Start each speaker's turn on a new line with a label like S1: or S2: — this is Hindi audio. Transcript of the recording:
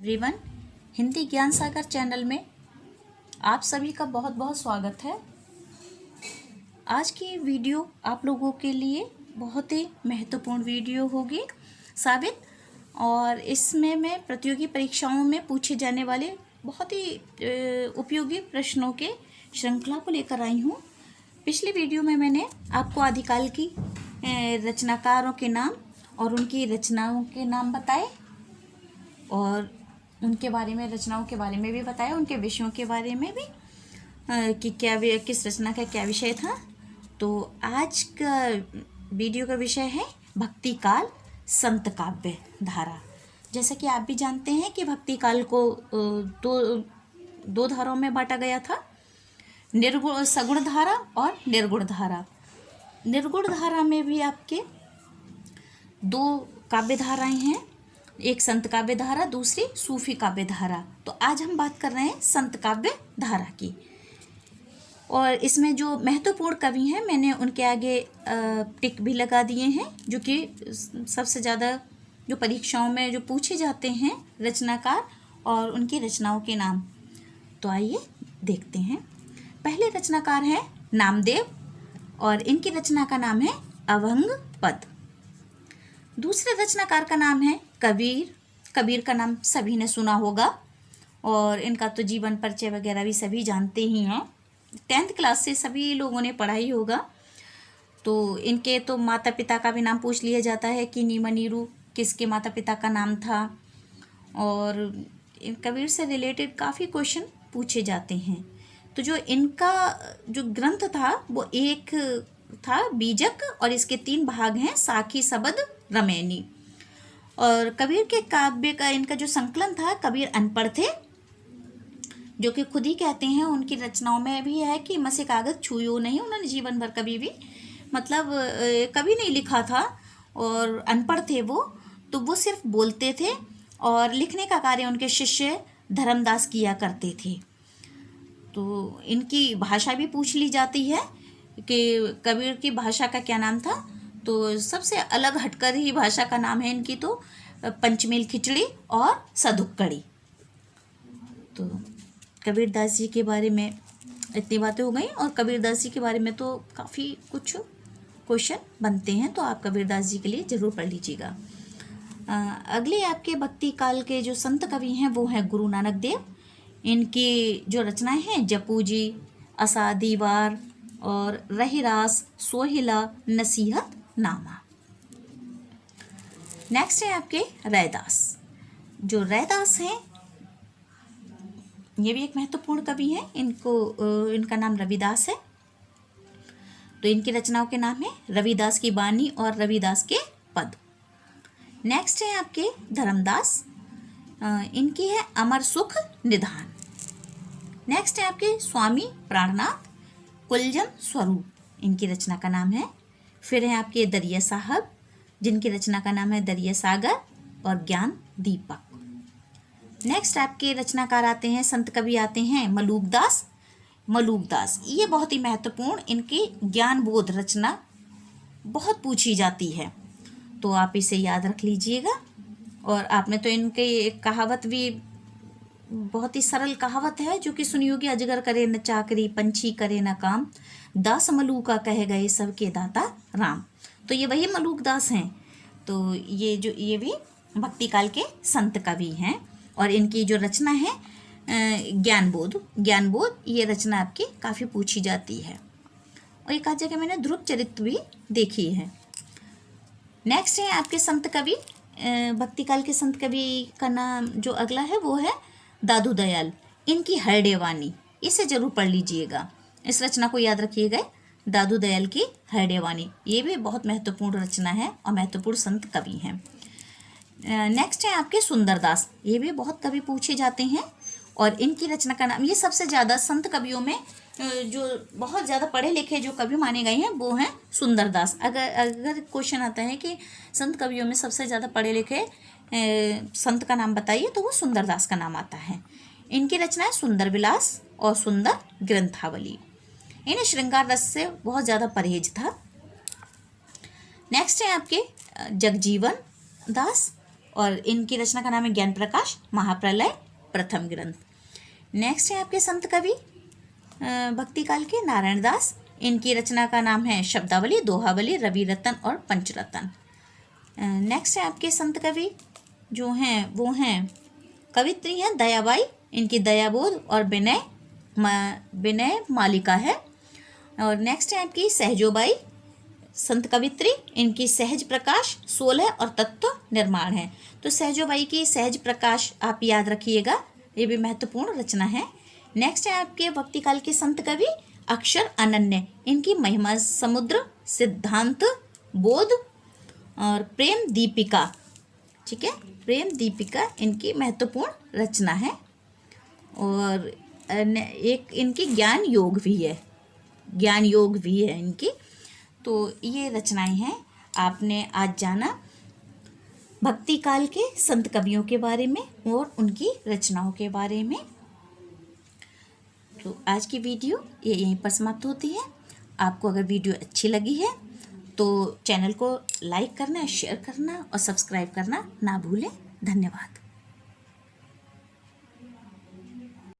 S1: एवरीवन, हिंदी ज्ञान सागर चैनल में आप सभी का बहुत बहुत स्वागत है। आज की वीडियो आप लोगों के लिए बहुत ही महत्वपूर्ण वीडियो होगी साबित, और इसमें मैं प्रतियोगी परीक्षाओं में पूछे जाने वाले बहुत ही उपयोगी प्रश्नों के श्रृंखला को लेकर आई हूँ। पिछली वीडियो में मैंने आपको आदिकाल की रचनाकारों के नाम और उनकी रचनाओं के नाम बताए और उनके बारे में, रचनाओं के बारे में भी बताया, उनके विषयों के बारे में भी कि किस रचना का क्या विषय था। तो आज का वीडियो का विषय है भक्ति काल संत काव्य धारा। जैसा कि आप भी जानते हैं कि भक्ति काल को दो धाराओं में बांटा गया था, निर्गुण सगुण धारा और निर्गुण धारा। निर्गुण धारा में भी आपके दो काव्य धाराएं हैं, एक संत काव्य धारा, दूसरी सूफी काव्य धारा। तो आज हम बात कर रहे हैं संत काव्य धारा की, और इसमें जो महत्वपूर्ण कवि हैं मैंने उनके आगे टिक भी लगा दिए हैं, जो कि सबसे ज़्यादा जो परीक्षाओं में जो पूछे जाते हैं रचनाकार और उनकी रचनाओं के नाम। तो आइए देखते हैं। पहले रचनाकार हैं नामदेव और इनकी रचना का नाम है अभंग पद। दूसरे रचनाकार का नाम है कबीर। कबीर का नाम सभी ने सुना होगा और इनका तो जीवन परिचय वगैरह भी सभी जानते ही हैं, 10th क्लास से सभी लोगों ने पढ़ा ही होगा। तो इनके तो माता पिता का भी नाम पूछ लिया जाता है कि नीमा नीरू किसके माता पिता का नाम था, और कबीर से रिलेटेड काफ़ी क्वेश्चन पूछे जाते हैं। तो जो इनका जो ग्रंथ था वो एक था बीजक, और इसके 3 भाग हैं, साखी, सबद, रमैनी। और कबीर के काव्य का इनका जो संकलन था, कबीर अनपढ़ थे, जो कि खुद ही कहते हैं, उनकी रचनाओं में भी है कि मसे कागज छुयो नहीं। उन्होंने जीवन भर कभी भी कभी नहीं लिखा था और अनपढ़ थे वो, तो वो सिर्फ बोलते थे और लिखने का कार्य उनके शिष्य धर्मदास किया करते थे। तो इनकी भाषा भी पूछ ली जाती है कि कबीर की भाषा का क्या नाम था। तो सबसे अलग हटकर ही भाषा का नाम है इनकी तो पंचमेल खिचड़ी और सदुक्कड़ी। तो कबीरदास जी के बारे में इतनी बातें हो गई, और कबीरदास जी के बारे में तो काफ़ी कुछ क्वेश्चन बनते हैं, तो आप कबीरदास जी के लिए ज़रूर पढ़ लीजिएगा। अगले आपके भक्ति काल के जो संत कवि हैं वो हैं गुरु नानक देव। इनकी जो रचनाएं हैं जपू जी, असा दीवार और रहीरास, सोहिला, नसीहत नामा। नेक्स्ट है आपके रैदास। जो रैदास हैं ये भी एक महत्वपूर्ण कवि हैं। इनका नाम रविदास है। तो इनकी रचनाओं के नाम है रविदास की बानी और रविदास के पद। नेक्स्ट है आपके धर्मदास। इनकी है अमर सुख निधान। नेक्स्ट है आपके स्वामी प्राणनाथ, कुलजन स्वरूप, इनकी रचना का नाम है। फिर है आपके दरिया साहब, जिनकी रचना का नाम है दरिया सागर और ज्ञान दीपक। नेक्स्ट आपके रचनाकार आते हैं, संत कवि आते हैं मलूकदास। मलूकदास ये बहुत ही महत्वपूर्ण, इनकी ज्ञान बोध रचना बहुत पूछी जाती है, तो आप इसे याद रख लीजिएगा। और आपने तो इनके एक कहावत भी, बहुत ही सरल कहावत है जो कि सुनी होगी, अजगर करे न चाकरी, पंछी करे न काम, दास मलूका कह गए सबके दाता राम। तो ये वही मलूकदास हैं। तो ये भी भक्ति काल के संत कवि हैं, और इनकी जो रचना है ज्ञानबोध, ये रचना आपकी काफ़ी पूछी जाती है, और एक आध जगह मैंने ध्रुव चरित्र भी देखी है। नेक्स्ट है आपके संत कवि, भक्ति काल के संत कवि का नाम जो अगला है वो है दादू दयाल। इनकी हरडेवानी, इसे जरूर पढ़ लीजिएगा, इस रचना को याद रखिएगा, दादू दयाल की हरडेवानी। ये भी बहुत महत्वपूर्ण रचना है और महत्वपूर्ण संत कवि हैं। नेक्स्ट है आपके सुंदरदास। ये भी बहुत कवि पूछे जाते हैं, और इनकी रचना का नाम, ये सबसे ज़्यादा संत कवियों में जो बहुत ज़्यादा पढ़े लिखे जो कवि माने गए हैं वो हैं सुंदरदास। अगर क्वेश्चन आता है कि संत कवियों में सबसे ज़्यादा पढ़े लिखे संत का नाम बताइए, तो वो सुंदरदास का नाम आता है। इनकी रचना है सुंदर विलास और सुंदर ग्रंथावली। इन्हें श्रृंगार रस से बहुत ज़्यादा परहेज था। नेक्स्ट है आपके जगजीवन दास। और इनकी रचना का नाम है ज्ञान प्रकाश महाप्रलय प्रथम ग्रंथ। नेक्स्ट है आपके संत कवि भक्ति काल के नारायण दास। इनकी रचना का नाम है शब्दावली, दोहावली, रवि रतन और पंचरतन। नेक्स्ट है आपके संत कवि जो हैं वो हैं कवित्री हैं दयाबाई। इनकी दयाबोध और विनय मालिका है। और नेक्स्ट है आपकी सहजोबाई संत कवित्री। इनकी सहज प्रकाश, 16 और तत्व निर्माण है। तो सहजोबाई की सहज प्रकाश आप याद रखिएगा, ये भी महत्वपूर्ण रचना है। नेक्स्ट है आपके भक्ति काल के संत कवि अक्षर अनन्य। इनकी महिमा समुद्र, सिद्धांत बोध और प्रेम दीपिका, ठीक है, प्रेम दीपिका इनकी महत्वपूर्ण रचना है। और एक इनकी ज्ञान योग भी है, ज्ञान योग भी है इनकी। तो ये रचनाएं हैं। आपने आज जाना भक्ति काल के संत कवियों के बारे में और उनकी रचनाओं के बारे में। तो आज की वीडियो ये यहीं पर समाप्त होती है। आपको अगर वीडियो अच्छी लगी है तो चैनल को लाइक करना, शेयर करना और सब्सक्राइब करना ना भूलें। धन्यवाद।